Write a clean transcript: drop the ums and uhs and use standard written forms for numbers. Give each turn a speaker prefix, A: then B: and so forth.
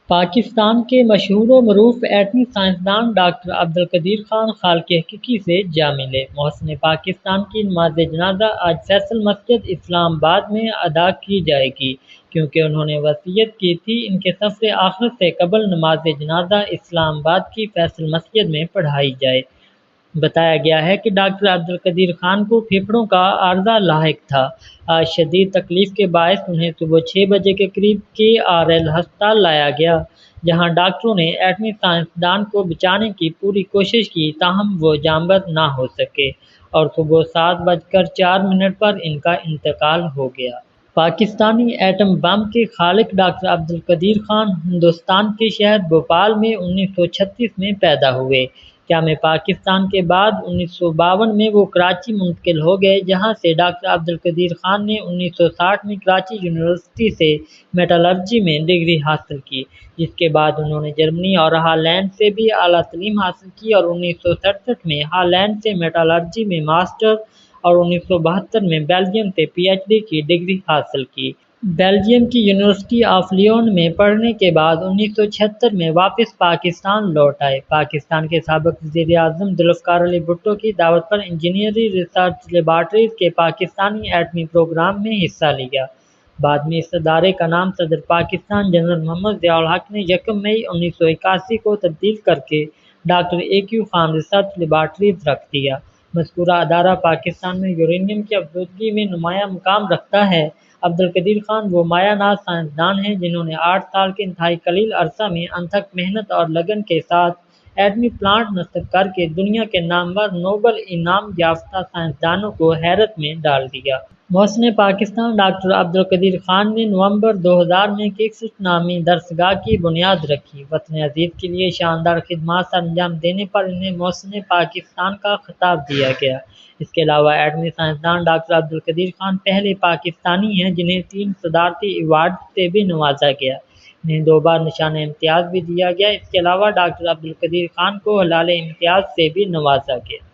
A: پاکستان کے مشہور و معروف ایٹمی سائنسدان ڈاکٹر عبدالقدیر خان خالق حقیقی سے جا ملے۔ محسن پاکستان کی نماز جنازہ آج فیصل مسجد اسلام آباد میں ادا کی جائے گی، کیونکہ انہوں نے وصیت کی تھی ان کے سفر آخرت سے قبل نماز جنازہ اسلام آباد کی فیصل مسجد میں پڑھائی جائے۔ بتایا گیا ہے کہ ڈاکٹر عبدالقدیر خان کو پھیپھڑوں کا عارضہ لاحق تھا۔ آج شدید تکلیف کے باعث انہیں صبح 6 بجے کے قریب KRL ہسپتال لایا گیا، جہاں ڈاکٹروں نے ایٹمی سائنسدان کو بچانے کی پوری کوشش کی، تاہم وہ جانبر نہ ہو سکے اور صبح 7:04 پر ان کا انتقال ہو گیا۔ پاکستانی ایٹم بم کے خالق ڈاکٹر عبدالقدیر خان ہندوستان کے شہر بھوپال میں 1936 میں پیدا ہوئے۔ قیام پاکستان کے بعد 1952 میں وہ کراچی منتقل ہو گئے، جہاں سے ڈاکٹر عبدالقدیر خان نے 1960 میں کراچی یونیورسٹی سے میٹالرجی میں ڈگری حاصل کی، جس کے بعد انہوں نے جرمنی اور ہالینڈ سے بھی اعلیٰ تعلیم حاصل کی اور 1967 میں ہالینڈ سے میٹالرجی میں ماسٹر اور 1972 میں بیلجیم سے PhD کی ڈگری حاصل کی۔ بیلجیم کی یونیورسٹی آف لیون میں پڑھنے کے بعد 1976 میں واپس پاکستان لوٹ آئے۔ پاکستان کے سابق وزیر اعظم ذوالفقار علی بھٹو کی دعوت پر انجینئرنگ ریسرچ لیبارٹریز کے پاکستانی ایٹمی پروگرام میں حصہ لیا۔ بعد میں اس ادارے کا نام صدر پاکستان جنرل محمد ضیاء الحق نے 1 مئی 1981 کو تبدیل کرکے doctor AQ Khan research laboratories رکھ دیا۔ مذکورہ ادارہ پاکستان میں یورینیم کی آلودگی میں نمایاں مقام رکھتا ہے۔ عبدالقدیر خان وہ مایہ ناز سائنسدان ہیں جنہوں نے 8 سال کے انتہائی قلیل عرصہ میں انتھک محنت اور لگن کے ساتھ ایٹمی پلانٹ نصب کرکے دنیا کے نامور نوبل انعام یافتہ سائنسدانوں کو حیرت میں ڈال دیا۔ محسن پاکستان ڈاکٹر عبدالقدیر خان نے نومبر 2000 میں ککسٹ نامی درسگاہ کی بنیاد رکھی۔ وطن عزیز کے لیے شاندار خدمات سر انجام دینے پر انہیں محسن پاکستان کا خطاب دیا گیا۔ اس کے علاوہ ایٹمی سائنسدان ڈاکٹر عبدالقدیر خان پہلے پاکستانی ہیں جنہیں 3 صدارتی ایوارڈ سے بھی نوازا گیا۔ انہیں 2 بار نشان امتیاز بھی دیا گیا۔ اس کے علاوہ ڈاکٹر عبدالقدیر خان کو ہلال امتیاز سے بھی نوازا گیا۔